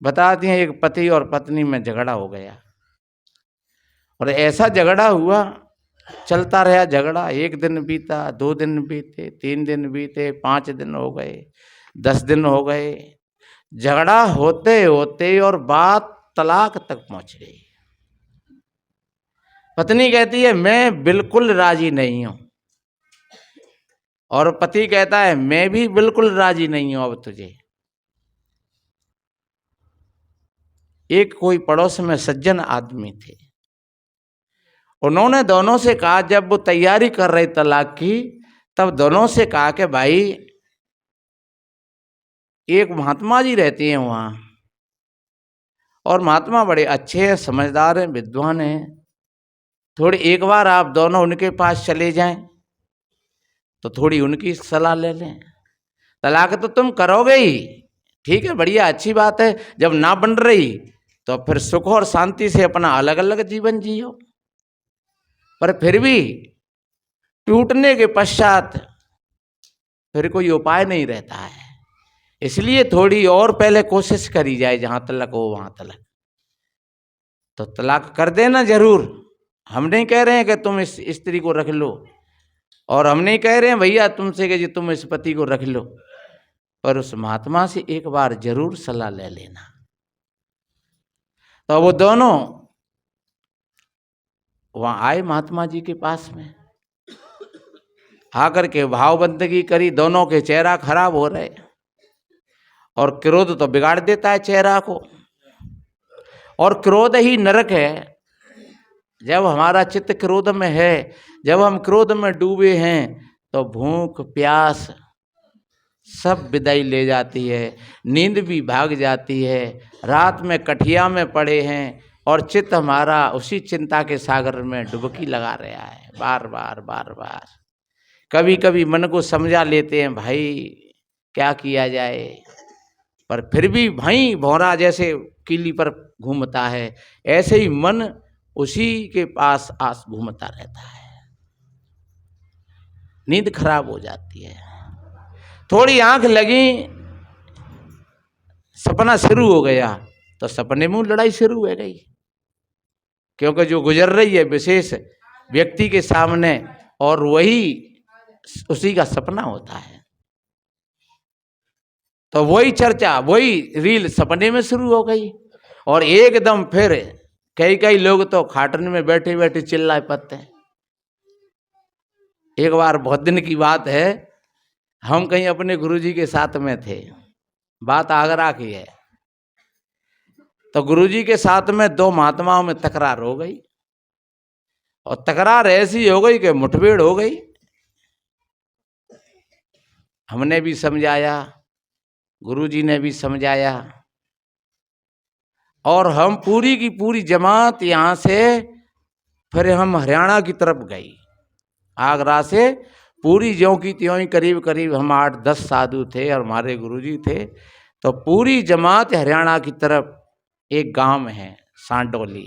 बताती हैं एक पति और पत्नी में झगड़ा हो गया और ऐसा झगड़ा हुआ, चलता रहा झगड़ा। 1 दिन बीता, 2 दिन बीते, 3 दिन बीते, 5 दिन हो गए, 10 दिन हो गए। झगड़ा होते होते और बात तलाक तक पहुंच गई। पत्नी कहती है मैं बिल्कुल राजी नहीं हूं, और पति कहता है मैं भी बिल्कुल राजी नहीं हूं अब तुझे। एक कोई पड़ोस में सज्जन आदमी थे, उन्होंने दोनों से कहा, जब वो तैयारी कर रहे तलाक की, तब दोनों से कहा कि भाई एक महात्मा जी रहते हैं वहां, और महात्मा बड़े अच्छे हैं, समझदार हैं, विद्वान हैं, थोड़ी एक बार आप दोनों उनके पास चले जाएं तो थोड़ी उनकी सलाह ले लें। तलाक तो तुम करोगे ही, ठीक है, बढ़िया, अच्छी बात है। जब ना बन रही तो फिर सुख और शांति से अपना अलग अलग जीवन जियो, पर फिर भी टूटने के पश्चात फिर कोई उपाय नहीं रहता है। इसलिए थोड़ी और पहले कोशिश करी जाए, जहां तलक हो वहां तलक। तो तलाक कर देना जरूर। हम नहीं कह रहे हैं कि तुम इस स्त्री को रख लो, और हम नहीं कह रहे हैं भैया तुमसे कि जी तुम इस पति को रख लो, पर उस महात्मा से एक बार जरूर सलाह ले लेना। तो वो दोनों वहां आए महात्मा जी के पास में, आकर के भाव बंदगी करी। दोनों के चेहरा खराब हो रहे, और क्रोध तो बिगाड़ देता है चेहरा को, और क्रोध ही नरक है। जब हमारा चित्त क्रोध में है, जब हम क्रोध में डूबे हैं, तो भूख प्यास सब विदाई ले जाती है, नींद भी भाग जाती है। रात में कठिया में पड़े हैं और चित्त हमारा उसी चिंता के सागर में डुबकी लगा रहा है, बार बार बार बार। कभी कभी मन को समझा लेते हैं भाई क्या किया जाए, पर फिर भी भाई भौरा जैसे कीली पर घूमता है, ऐसे ही मन उसी के पास आस घूमता रहता है। नींद खराब हो जाती है। थोड़ी आंख लगी, सपना शुरू हो गया, तो सपने में लड़ाई शुरू हो गई, क्योंकि जो गुजर रही है विशेष व्यक्ति के सामने, और वही उसी का सपना होता है। तो वही चर्चा, वही रील सपने में शुरू हो गई, और एकदम फिर कई कई लोग तो खाटन में बैठे बैठे चिल्लाए पड़ते हैं। एक बार बहुत दिन की बात है, हम कहीं अपने गुरुजी के साथ में थे, बात आगरा की है। तो गुरुजी के साथ में 2 महात्माओं में तकरार हो गई, और तकरार ऐसी हो गई कि मुठभेड़ हो गई। हमने भी समझाया, गुरुजी ने भी समझाया, और हम पूरी की पूरी जमात यहाँ से फिर हम हरियाणा की तरफ गई। आगरा से पूरी ज्यों की त्यों ही करीब करीब हम 8-10 साधु थे और हमारे गुरुजी थे। तो पूरी जमात हरियाणा की तरफ, एक गांव है सांडोली,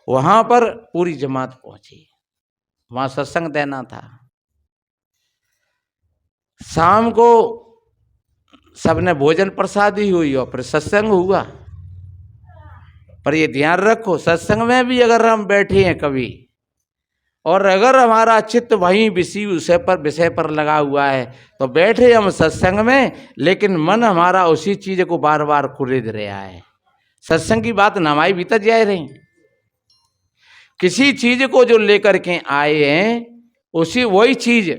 वहाँ पर पूरी जमात पहुंची। वहाँ सत्संग देना था। शाम को सबने भोजन प्रसादी हुई और फिर सत्संग हुआ। पर ये ध्यान रखो, सत्संग में भी अगर हम बैठे हैं कभी, और अगर हमारा चित्त वहीं विषय पर लगा हुआ है, तो बैठे हम सत्संग में, लेकिन मन हमारा उसी चीज को बार बार कुरेद रहा है। सत्संग की बात नमाई भीतर जाए रही, किसी चीज को जो लेकर के आए हैं, उसी वही चीज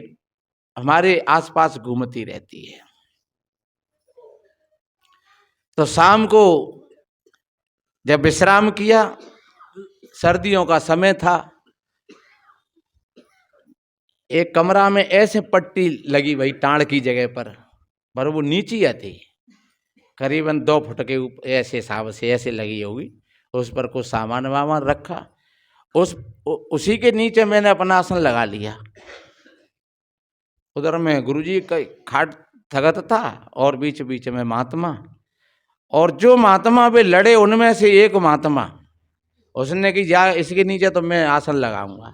हमारे आसपास घूमती रहती है। तो शाम को जब विश्राम किया, सर्दियों का समय था, एक कमरा में ऐसे पट्टी लगी भाई टाण की जगह पर वो नीची थी, करीबन 2 फुट के ऊपर, ऐसे हिसाब से ऐसे लगी होगी। उस पर कुछ सामान वामान रखा, उसी के नीचे मैंने अपना आसन लगा लिया। उधर में गुरुजी का खाट थगत था, और बीच बीच में महात्मा, और जो महात्मा वे लड़े उनमें से एक महात्मा, उसने कि जा इसके नीचे तो मैं आसन लगाऊंगा।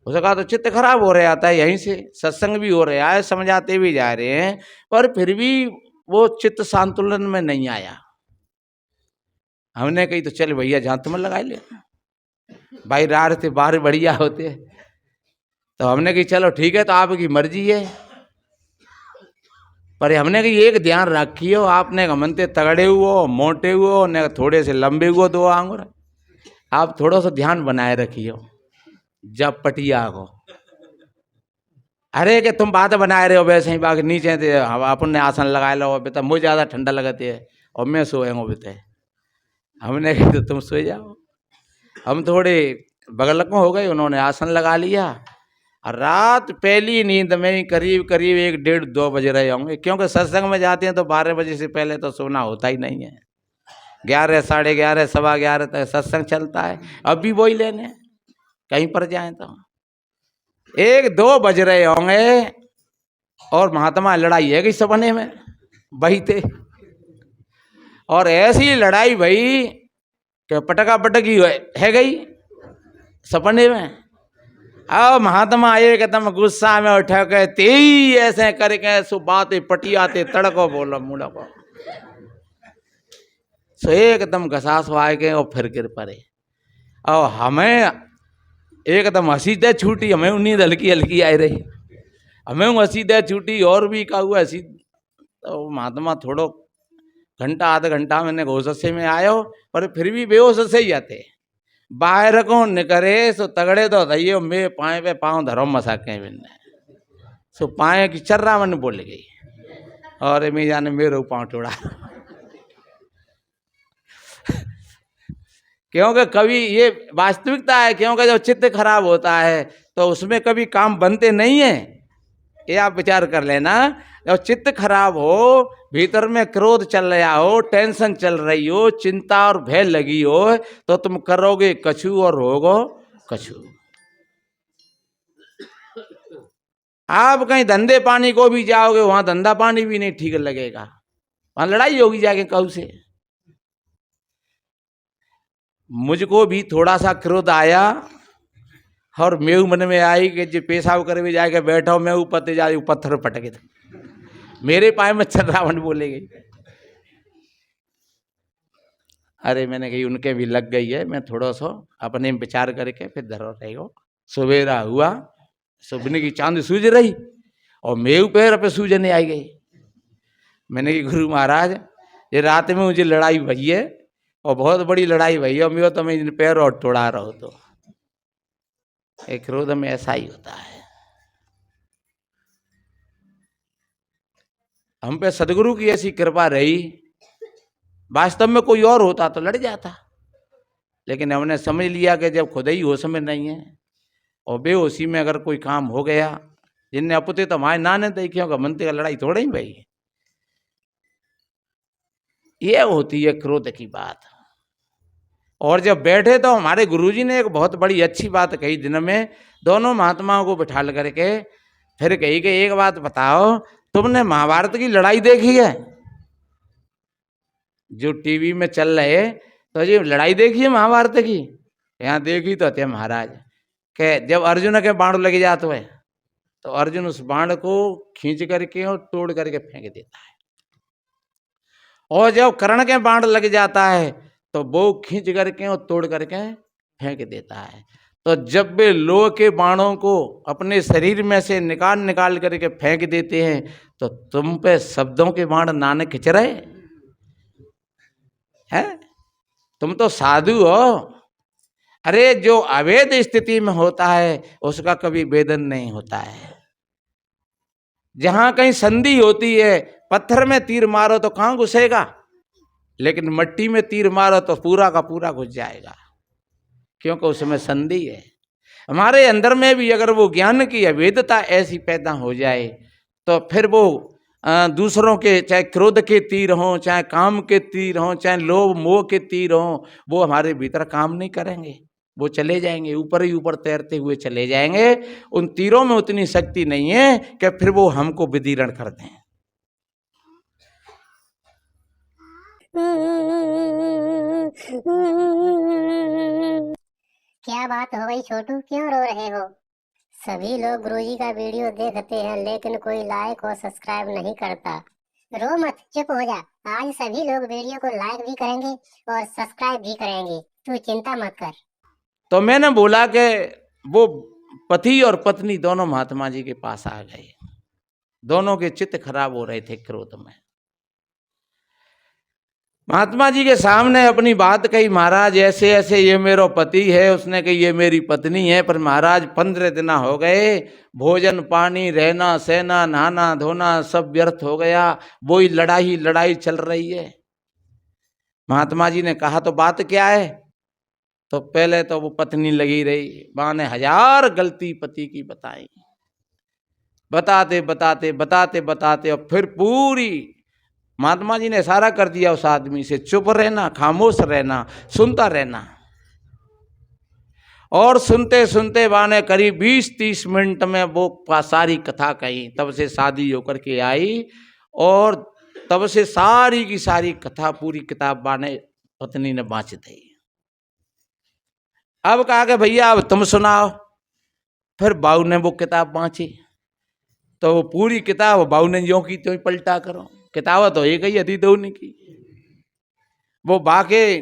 उसने कहा तो चित्त खराब हो रहा था, यहीं से सत्संग भी हो रहा है, समझाते भी जा रहे हैं, पर फिर भी वो चित्त संतुलन में नहीं आया। हमने कही तो चल भैया जहाँ तुम्हें लगा ले भाई, रार थे बाहर बढ़िया होते। तो हमने कही चलो ठीक है, तो आपकी मर्जी है, पर हमने कही एक ध्यान रखियो, आपने मनते तगड़े हुए मोटे हुए ने थोड़े से लंबे हुए 2 आंगुर, आप थोड़ा सा ध्यान बनाए रखियो जब पटिया को। अरे कि तुम बात बनाए रहे हो वैसे ही, बाकी नीचे थे अपन ने आसन लगाए लो बेटा, मुझे ज़्यादा ठंडा लगती है और मैं सोएंगे बेटे। हमने कही तो तुम सो जाओ। हम थोड़े बगल को हो गए, उन्होंने आसन लगा लिया। रात पहली नींद में करीब करीब 1, 1:30, 2 बज रहे होंगे, क्योंकि सत्संग में जाते हैं तो 12 बजे से पहले तो सोना होता ही नहीं है। 11, 11:30, 11:15 तक सत्संग चलता है। अब भी वही लेने कहीं पर जाए तो 1, 2 बज रहे होंगे, और महात्मा लड़ाई है गई सपने में वही थे। और ऐसी लड़ाई भाई कि पटका पटकी है गई सपने में। अब महात्मा एकदम गुस्सा में उठ के तेई ऐसे करके सो बातें पटियाते तड़को बोलो मुड़ा को, सो एकदम घसास आए के और फिर गिर पड़े। और हमें एकदम हंसी दे छूटी, हमें नींद हल्की हल्की आई रही, हमें हंसी दे छूटी और भी का हुआ हंसी। तो महात्मा थोड़ो घंटा आधा घंटा मैंने होश से में आयो, पर फिर भी बेहोश से ही आते। बाहर को निकरे सो तगड़े तो थइयो, मैं पाए पे पाँव धरो मसाके बिन्ने सो पाए की चर्रा मन बोल गई, और मैं जाने मेरे पाँव टोड़ा। क्योंकि कभी ये वास्तविकता है, क्योंकि जब चित्त खराब होता है तो उसमें कभी काम बनते नहीं है। ये आप विचार कर लेना, जब चित्त खराब हो, भीतर में क्रोध चल रहा हो, टेंशन चल रही हो, चिंता और भय लगी हो, तो तुम करोगे कछु और होगो कछु। आप कहीं धंधे पानी को भी जाओगे, वहां धंधा पानी भी नहीं ठीक लगेगा, वहां लड़ाई होगी जाके कहू से। मुझको भी थोड़ा सा क्रोध आया और मेऊ मन में आई कि जो पेशाब करे भी जाके बैठो, मैं ऊपर जा पत्थर पटके थे मेरे पाए में चल रावण बोले गई। अरे मैंने कही उनके भी लग गई है, मैं थोड़ा सा अपने विचार करके फिर धरो रहेगा। सवेरा हुआ, सुबह की चांद सूझ रही और मेऊ पैर पे सूझने आई गई। मैंने कही गुरु महाराज ये रात में मुझे लड़ाई भई है, और बहुत बड़ी लड़ाई भई है, और मैं तो मैं इन पैर और तोड़ा रहा तो एक क्रोध में ऐसा ही होता है। हम पे सदगुरु की ऐसी कृपा रही, वास्तव में कोई और होता तो लड़ जाता, लेकिन हमने समझ लिया कि जब खुद ही होश में नहीं है और बेहोशी में अगर कोई काम हो गया, जिनने अपुते तो हमारे नाने देखियों का मनते का लड़ाई थोड़ा ही भाई, ये होती है क्रोध की बात। और जब बैठे तो हमारे गुरुजी ने एक बहुत बड़ी अच्छी बात कही, दिन में दोनों महात्माओं को बिठा करके फिर कही कि एक बात बताओ, तुमने महाभारत की लड़ाई देखी है? जो टीवी में चल रहे तो ये लड़ाई देखी है महाभारत की? यहाँ देखी तो थे महाराज के जब अर्जुन के बाण लगे जाते हुए तो अर्जुन उस बाण को खींच करके और तोड़ करके फेंक देता है, और जब कर्ण के बाण लग जाता है तो वो खींच करके और तोड़ करके फेंक देता है। तो जब वे लोह के बाणों को अपने शरीर में से निकाल निकाल करके फेंक देते हैं तो तुम पे शब्दों के बाण नानक खिंच रहे हैं? तुम तो साधु हो। अरे जो अवैध स्थिति में होता है उसका कभी वेदन नहीं होता है। जहां कहीं संधि होती है, पत्थर में तीर मारो तो कहां घुसेगा, लेकिन मिट्टी में तीर मारो तो पूरा का पूरा घुस जाएगा, क्योंकि उसमें संधि है। हमारे अंदर में भी अगर वो ज्ञान की अवैधता ऐसी पैदा हो जाए तो फिर वो दूसरों के चाहे क्रोध के तीर हों, चाहे काम के तीर हों, चाहे लोभ मोह के तीर हों, वो हमारे भीतर काम नहीं करेंगे, वो चले जाएंगे, ऊपर ही ऊपर तैरते हुए चले जाएंगे। उन तीरों में उतनी शक्ति नहीं है कि फिर वो हमको विदीर्ण कर दें। क्या बात हो गई छोटू, क्यों रो रहे हो? सभी लोग गुरुजी का वीडियो देखते हैं लेकिन कोई लाइक और सब्सक्राइब नहीं करता। रो मत, चुप हो जा, आज सभी लोग वीडियो को लाइक भी करेंगे और सब्सक्राइब भी करेंगे, तू चिंता मत कर। तो मैंने बोला कि वो पति और पत्नी दोनों महात्मा जी के पास आ गए। दोनों के चित्त खराब हो रहे थे क्रोध में। महात्मा जी के सामने अपनी बात कही, महाराज ऐसे ऐसे ये मेरा पति है। उसने कही ये मेरी पत्नी है। पर महाराज 15 दिन हो गए, भोजन पानी रहना सहना नहाना धोना सब व्यर्थ हो गया। वही लड़ाई चल रही है। महात्मा जी ने कहा तो बात क्या है? तो पहले तो वो पत्नी लगी रही, मां ने 1000 गलती पति की बताई। बताते बताते बताते बताते और फिर पूरी महात्मा जी ने इशारा कर दिया उस आदमी से, चुप रहना, खामोश रहना, सुनता रहना। और सुनते सुनते वाने करीब 20-30 मिनट में वो सारी कथा कही। तब से शादी होकर के आई और तब से सारी की सारी कथा पूरी किताब बाने पत्नी ने बाँच दी। अब कहा कि भैया अब तुम सुनाओ। फिर बाऊ ने वो किताब बाँची। तो वो पूरी किताब बाऊ ने यों की त्यों पलटा करो। किताब तो एक ही अधी दो ने की। वो बाके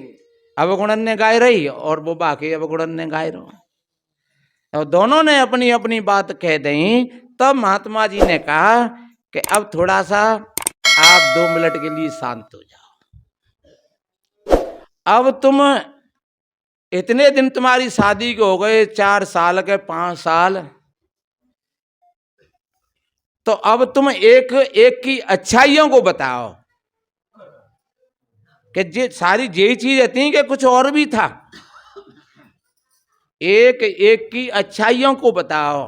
अवगुणन ने गाय रही और वो बाके अवगुणन ने गाय रहो। तो दोनों ने अपनी अपनी बात कह दी। तब महात्मा जी ने कहा कि अब थोड़ा सा आप 2 मिनट के लिए शांत हो जाओ। अब तुम इतने दिन तुम्हारी शादी को हो गए, 4 साल के 5 साल, तो अब तुम एक एक की अच्छाइयों को बताओ कि ये सारी यही चीज थी कि कुछ और भी था। एक एक की अच्छाइयों को बताओ।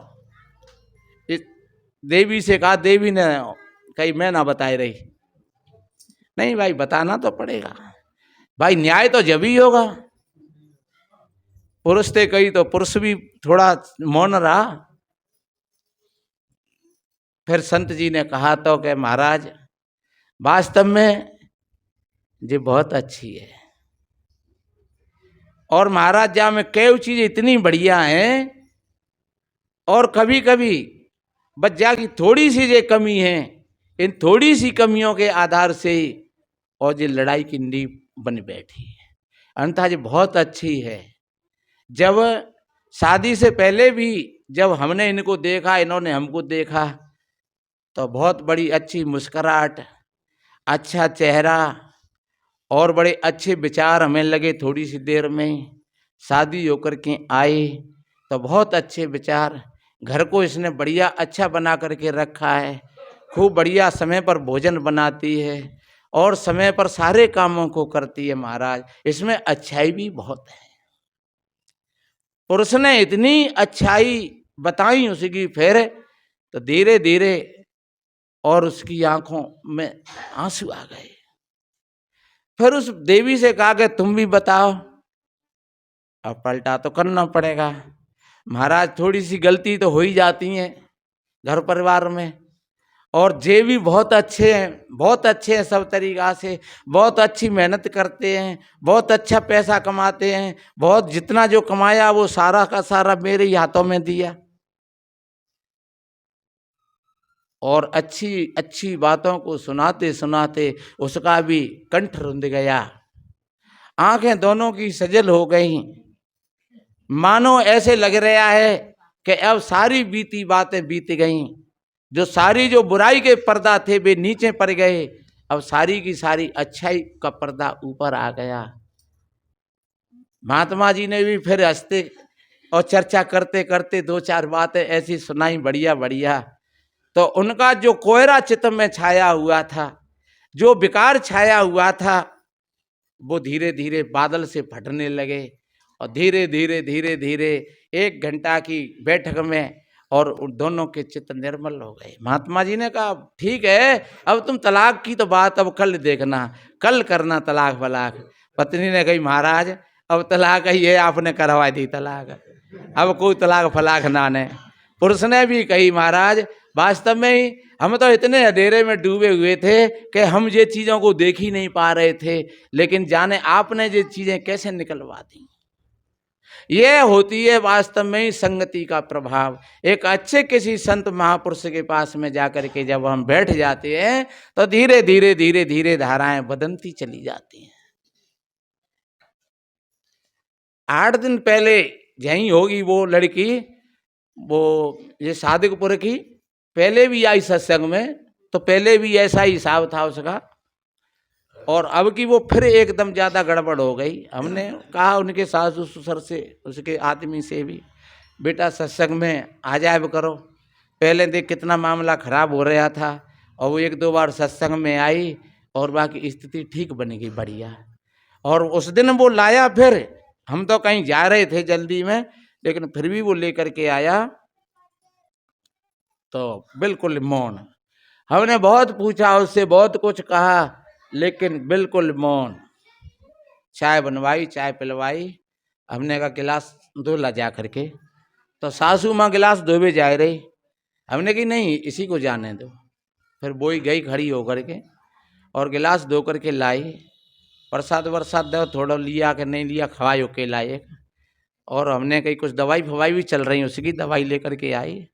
इस देवी से कहा, देवी ने कही मैं ना बताए रही। नहीं भाई बताना तो पड़ेगा भाई, न्याय तो जब ही होगा। पुरुष थे कही तो पुरुष भी थोड़ा मौन रहा। फिर संत जी ने कहा तो कि महाराज वास्तव में ये बहुत अच्छी है और महाराज जा में कई चीजें इतनी बढ़िया हैं और कभी कभी बच्चा की थोड़ी सी ये कमी है, इन थोड़ी सी कमियों के आधार से ही और ये लड़ाई की नींव बन बैठी है। अन्यथा ये बहुत अच्छी है। जब शादी से पहले भी जब हमने इनको देखा, इन्होंने हमको देखा, तो बहुत बड़ी अच्छी मुस्कुराहट, अच्छा चेहरा और बड़े अच्छे विचार हमें लगे। थोड़ी सी देर में शादी होकर के आए तो बहुत अच्छे विचार। घर को इसने बढ़िया अच्छा बना करके रखा है, खूब बढ़िया समय पर भोजन बनाती है और समय पर सारे कामों को करती है। महाराज इसमें अच्छाई भी बहुत है। पुरुष ने इतनी अच्छाई बताई उसकी, फिर तो धीरे धीरे और उसकी आंखों में आंसू आ गए। फिर उस देवी से कहा कि तुम भी बताओ। अब पलटा तो करना पड़ेगा महाराज, थोड़ी सी गलती तो हो ही जाती है घर परिवार में। और जे भी बहुत अच्छे हैं सब तरीका से, बहुत अच्छी मेहनत करते हैं, बहुत अच्छा पैसा कमाते हैं, बहुत जितना जो कमाया वो सारा का सारा मेरे ही हाथों में दिया और अच्छी अच्छी बातों को सुनाते सुनाते उसका भी कंठ रुंध गया। आंखें दोनों की सजल हो गई, मानो ऐसे लग रहा है कि अब सारी बीती बातें बीत गईं। जो सारी जो बुराई के पर्दा थे वे नीचे पड़ गए, अब सारी की सारी अच्छाई का पर्दा ऊपर आ गया। महात्मा जी ने भी फिर हंसते और चर्चा करते करते 2-4 बातें ऐसी सुनाई बढ़िया बढ़िया। तो उनका जो कोहरा चित्त में छाया हुआ था, जो विकार छाया हुआ था, वो धीरे धीरे बादल से फटने लगे और धीरे धीरे धीरे धीरे 1 घंटा की बैठक में और दोनों के चित्त निर्मल हो गए। महात्मा जी ने कहा ठीक है, अब तुम तलाक की तो बात अब कल देखना, कल करना तलाक वलाक। पत्नी ने कही महाराज अब तलाक ही है, आपने करवा दी तलाक, अब कोई तलाक फलाक ना ने। पुरुष ने भी कही महाराज वास्तव में ही हम तो इतने अंधेरे में डूबे हुए थे कि हम ये चीज़ों को देख ही नहीं पा रहे थे, लेकिन जाने आपने ये चीज़ें कैसे निकलवा दी। ये होती है वास्तव में ही संगति का प्रभाव। एक अच्छे किसी संत महापुरुष के पास में जाकर के जब हम बैठ जाते हैं तो धीरे धीरे धीरे धीरे धाराएं बदलती चली जाती हैं। 8 दिन पहले यहीं होगी वो लड़की, वो ये सादिकपुर की, पहले भी आई सत्संग में, तो पहले भी ऐसा ही हिसाब था उसका, और अब की वो फिर एकदम ज़्यादा गड़बड़ हो गई। हमने कहा उनके सासू ससुर से, उसके आदमी से भी, बेटा सत्संग में आ जाए करो। पहले देख कितना मामला खराब हो रहा था, और वो 1-2 बार सत्संग में आई और बाकी स्थिति ठीक बन गई, बढ़िया। और उस दिन वो लाया, फिर हम तो कहीं जा रहे थे जल्दी में, लेकिन फिर भी वो लेकर के आया तो बिल्कुल मौन। हमने बहुत पूछा उससे, बहुत कुछ कहा, लेकिन बिल्कुल मौन। चाय बनवाई, चाय पिलवाई, हमने कहा गिलास धो ला जा करके, तो सासू माँ गिलास धोबे जा रही, हमने कहा नहीं इसी को जाने दो। फिर वो ही गई खड़ी होकर के और गिलास धो करके लाई, प्रसाद वरसाद दो थोड़ा लिया कि नहीं लिया, खवाई के लाए। और हमने कही कुछ दवाई फवाई भी चल रही, उसकी दवाई लेकर के आई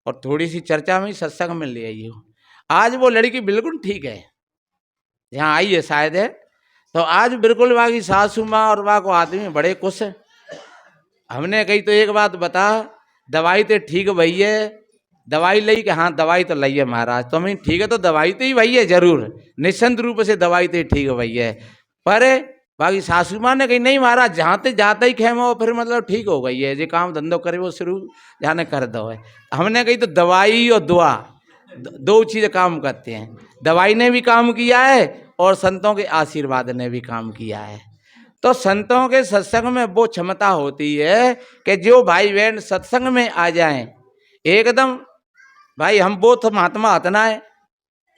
और थोड़ी सी चर्चा में सत्संग में ले आई हो। आज वो लड़की बिल्कुल ठीक है, यहाँ आई है शायद है, तो आज बिल्कुल वहाँ की सासू माँ और वहाँ को आदमी बड़े खुश है। हमने कही तो एक बात बता, दवाई तो ठीक भई है, दवाई लई कि हाँ दवाई तो लई है महाराज, तो हमें ठीक है तो दवाई तो ही भई है जरूर, निश्चिंत रूप से दवाई तो ठीक भई है। पर बाकी सासू माँ ने कही नहीं महाराज, जहाँ तक जाता ही खेमो फिर मतलब ठीक हो गई है, जो काम धंधो करे वो शुरू जाने कर दो है। हमने कही तो दवाई और दुआ दो चीज़ काम करते हैं, दवाई ने भी काम किया है और संतों के आशीर्वाद ने भी काम किया है। तो संतों के सत्संग में वो क्षमता होती है कि जो भाई बहन सत्संग में आ जाएं एकदम, भाई हम वो तो महात्मा हतना है।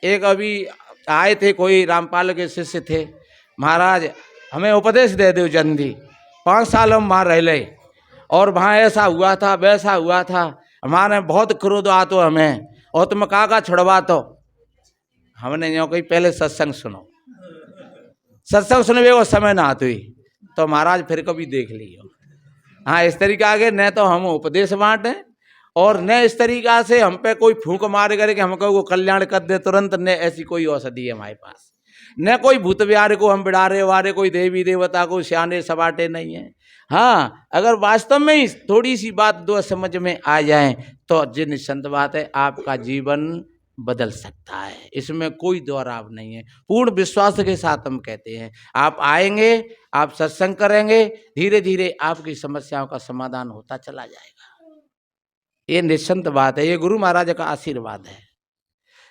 एक अभी आए थे, कोई रामपाल के शिष्य थे, महाराज हमें उपदेश दे दो जल्दी, 5 साल हम वहाँ रह ले और वहाँ ऐसा हुआ था वैसा हुआ था, हमारे बहुत क्रोध आ तो हमें, और तुम का छुड़वा। तो हमने यूँ कही पहले सत्संग सुनो, सत्संग सुनवे वो समय ना आती तो महाराज फिर कभी देख लियो। हाँ इस तरीके आगे न तो हम उपदेश बांटें और न इस तरीका से हम पे कोई फूंक मार करके हमको वो कल्याण कर दे तुरंत, न ऐसी कोई औषधि है हमारे पास, न कोई भूत बिहार को हम बिड़ारे वारे, कोई देवी देवता को सियाने सबाटे नहीं है। हाँ अगर वास्तव में ही थोड़ी सी बात दो समझ में आ जाए तो जो निश्चिंत बात है आपका जीवन बदल सकता है, इसमें कोई दोहराव नहीं है। पूर्ण विश्वास के साथ हम कहते हैं, आप आएंगे, आप सत्संग करेंगे, धीरे धीरे आपकी समस्याओं का समाधान होता चला जाएगा। ये निश्चिंत बात है, ये गुरु महाराज का आशीर्वाद है।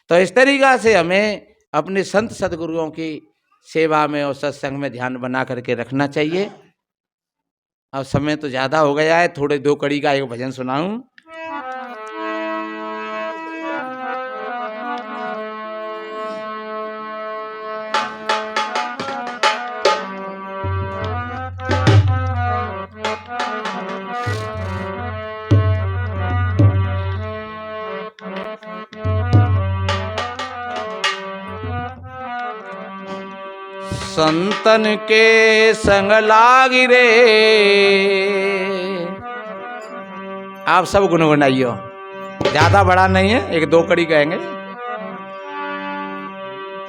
तो इस तरीका से हमें अपने संत सदगुरुओं की सेवा में और सत्संग में ध्यान बना करके रखना चाहिए। अब समय तो ज़्यादा हो गया है, थोड़े 2 कड़ी का एक भजन सुनाऊं। संतन के संग लागी रे, आप सब गुनगुनाइयो, ज्यादा बड़ा नहीं है, 1-2 कड़ी कहेंगे।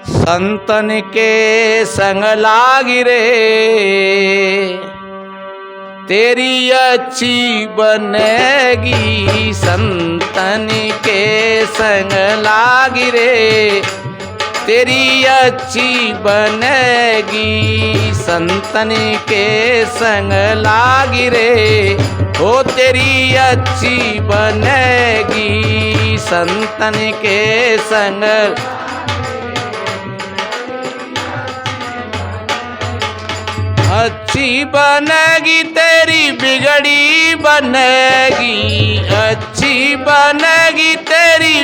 संतन के संग लागी रे, तेरी अच्छी बनेगी, संतन के संग लागी रे, तेरी अच्छी बनेगी, संतन के संग लागी रे, ओ तेरी अच्छी बनेगी, संतन के संग। अच्छी बनेगी तेरी बिगड़ी बनेगी, अच्छी बनेगी तेरी,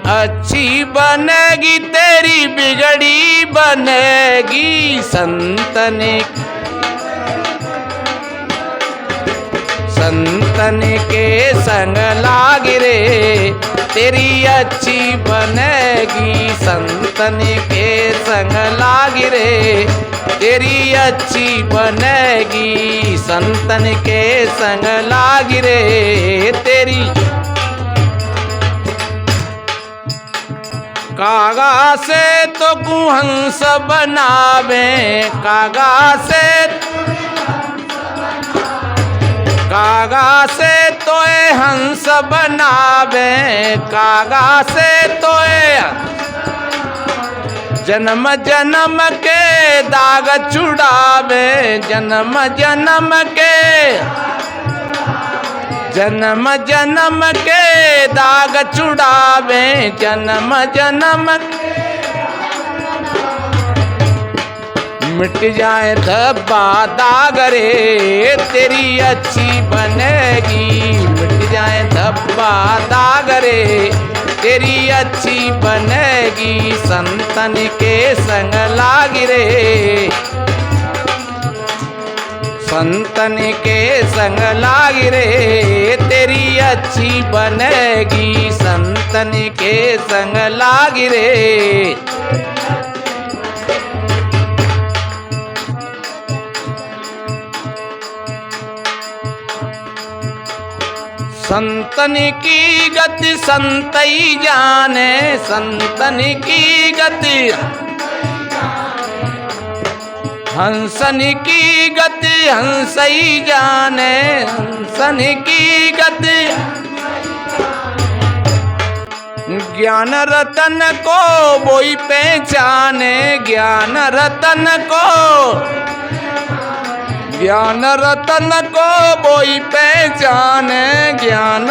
अच्छी बनेगी तेरी बिगड़ी बनेगी, संतन संतन के संग लाग रे तेरी अच्छी बनेगी। संतन के संग लाग रे तेरी अच्छी बनेगी। संतन के संग लाग रे तेरी। कागा से तो कुहंस बनावे, कागा से तो हंस बनावे, कागा से तो जन्म जन्म के दाग छुड़ावे। जन्म जन्म के दाग छुड़ावे। जन्म जन्म मिट जाए धब्बा दाग रे तेरी अच्छी बनेगी। मिट जाए धब्बा दाग रे तेरी अच्छी बनेगी। संतन के संग लाग रे, संतन के संग लाग रे तेरी अच्छी बनेगी। संतन के संग लाग रे। संतन की गति संतई जाने, संतन की गति हंसन की गति हंसई जाने। हंसन की गति ज्ञान रतन को बोई पहचाने। ज्ञान रतन को, ज्ञान रतन को बोई पहचाने। ज्ञान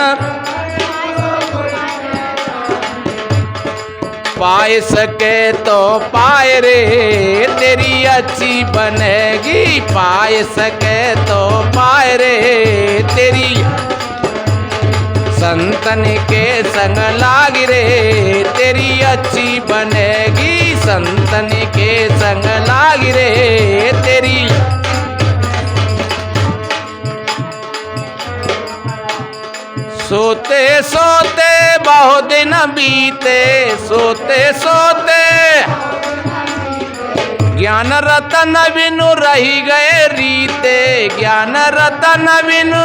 पाए सके तो पाए रे तेरी अच्छी बनेगी। पाए सके तो पाए रे तेरी। संतन के संग लाग रे तेरी अच्छी बनेगी। संतन के संग लाग रे तेरी। सोते सोते बहुत दिन बीते, सोते सोते ज्ञान रतन बिनु रही गए रीते। ज्ञान रतन बिनु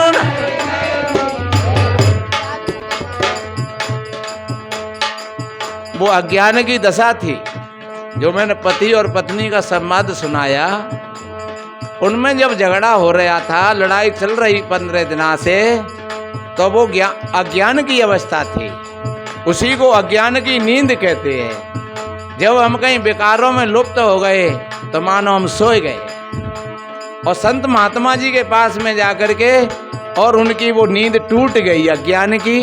वो अज्ञान की दशा थी। जो मैंने पति और पत्नी का संवाद सुनाया, उनमें जब झगड़ा हो रहा था, लड़ाई चल रही 15 दिनों से, तो वो अज्ञान की अवस्था थी। उसी को अज्ञान की नींद कहते हैं। जब हम कहीं विकारों में लुप्त हो गए तो मानो हम सोए गए। और संत महात्मा जी के पास में जाकर के और उनकी वो नींद टूट गई अज्ञान की,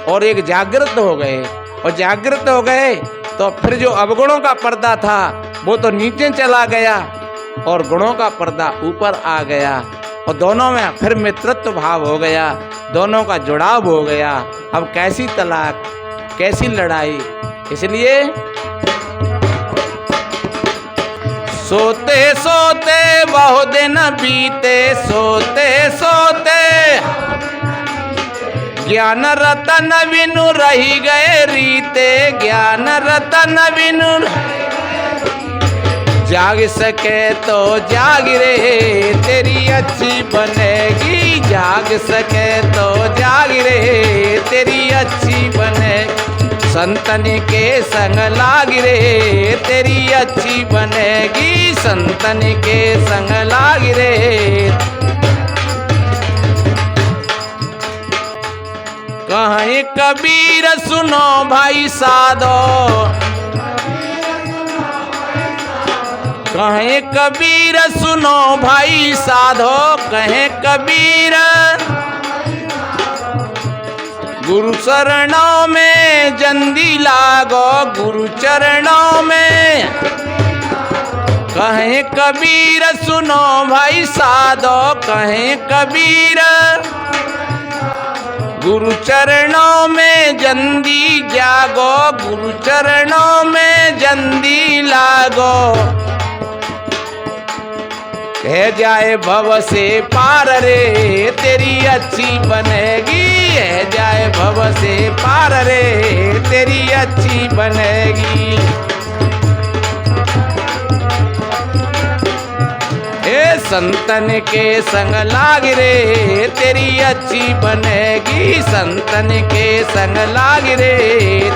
और एक जागृत हो गए। और जागृत हो गए तो फिर जो अवगुणों का पर्दा था वो तो नीचे चला गया और गुणों का पर्दा ऊपर आ गया। और दोनों में फिर मित्रत्व भाव हो गया, दोनों का जुड़ाव हो गया। अब कैसी तलाक, कैसी लड़ाई। इसलिए सोते सोते बहुत दिन बीते, सोते सोते ज्ञान रतन बिनु रही गए रीते। ज्ञान रतन बिनु जाग सके तो जाग रे तेरी अच्छी बनेगी। जाग सके तो जाग रे तेरी अच्छी बने। संतन के संग लाग रे तेरी अच्छी बनेगी। संतन के संग लाग रे। कहीं कबीर सुनो भाई साधो, कहें कबीर सुनो भाई साधो। कहें कबीर गुरु चरणों में जंदी लागो, गुरु चरणों में। कहें कबीर सुनो भाई साधो, कहें कबीर गुरु चरणों में जंदी जागो, गुरु चरणों में जंदी लागो। है जाए भव से पार रे तेरी अच्छी बनेगी, है जाए भव से पार रे तेरी अच्छी बनेगी। हे संतन के संग लाग रे तेरी अच्छी बनेगी, संतन के संग लाग रे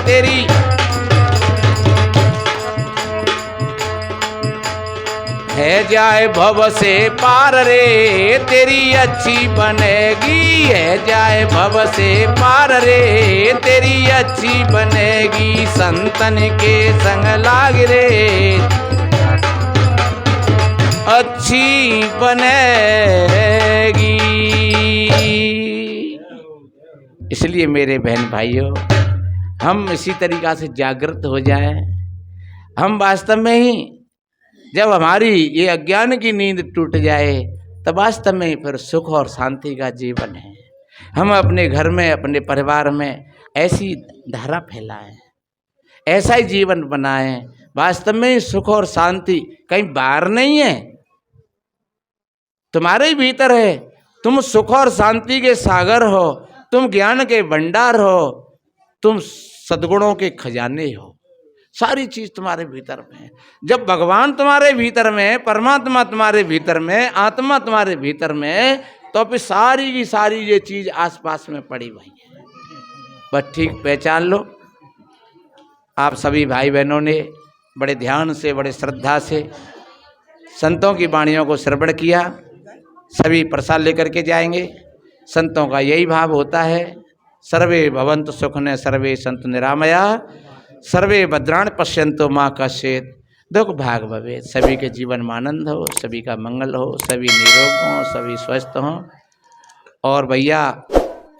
तेरी। है जाए भव से पार रे तेरी अच्छी बनेगी, है जाए भव से पार रे तेरी अच्छी बनेगी, संतन के संग लाग रे अच्छी बनेगी। इसलिए मेरे बहन भाइयों, हम इसी तरीक़ा से जागृत हो जाएं। हम वास्तव में ही जब हमारी ये अज्ञान की नींद टूट जाए तब वास्तव में फिर सुख और शांति का जीवन है। हम अपने घर में, अपने परिवार में ऐसी धारा फैलाएं, ऐसा ही जीवन बनाएं। वास्तव में सुख और शांति कहीं बाहर नहीं है, तुम्हारे ही भीतर है। तुम सुख और शांति के सागर हो, तुम ज्ञान के भंडार हो, तुम सद्गुणों के खजाने हो। सारी चीज तुम्हारे भीतर में है। जब भगवान तुम्हारे भीतर में, परमात्मा तुम्हारे भीतर में, आत्मा तुम्हारे भीतर में, तो फिर सारी की सारी ये चीज आसपास में पड़ी हुई है। बस ठीक पहचान लो। आप सभी भाई बहनों ने बड़े ध्यान से, बड़े श्रद्धा से संतों की वाणियों को श्रवण किया। सभी प्रसाद लेकर के जाएंगे। संतों का यही भाव होता है, सर्वे भवन्तु सुखिनः सर्वे सन्तु निरामया सर्वे भद्राणि पश्यन्तु मा कश्चित् दुख भाग भवेत्। सभी के जीवन में आनंद हो, सभी का मंगल हो, सभी निरोग हों, सभी स्वस्थ हों। और भैया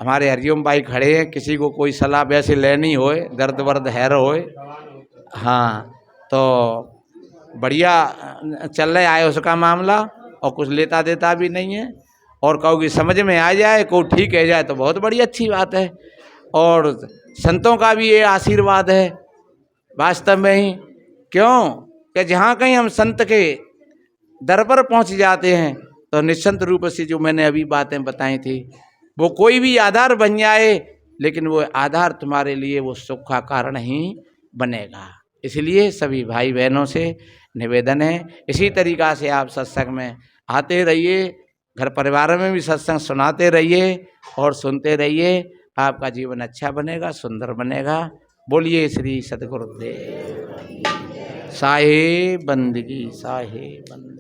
हमारे हरिओम भाई खड़े हैं, किसी को कोई सलाह वैसे लेनी होए, दर्द वर्द हैर होए, हाँ तो बढ़िया चल रहा है उसका मामला, और कुछ लेता देता भी नहीं है। और कहोगे समझ में आ जाए, को ठीक है जाए तो बहुत बड़ी अच्छी बात है। और संतों का भी ये आशीर्वाद है वास्तव में ही। क्यों कि जहाँ कहीं हम संत के दर पर पहुँच जाते हैं तो निश्चिंत रूप से जो मैंने अभी बातें बताई थी, वो कोई भी आधार बन जाए, लेकिन वो आधार तुम्हारे लिए वो सुख का कारण ही बनेगा। इसलिए सभी भाई बहनों से निवेदन है, इसी तरीक़ा से आप सत्संग में आते रहिए, घर परिवार में भी सत्संग सुनाते रहिए और सुनते रहिए। आपका जीवन अच्छा बनेगा, सुंदर बनेगा। बोलिए श्री सद्गुरुदेव साहेब बंदगी, साहेब बंदगी।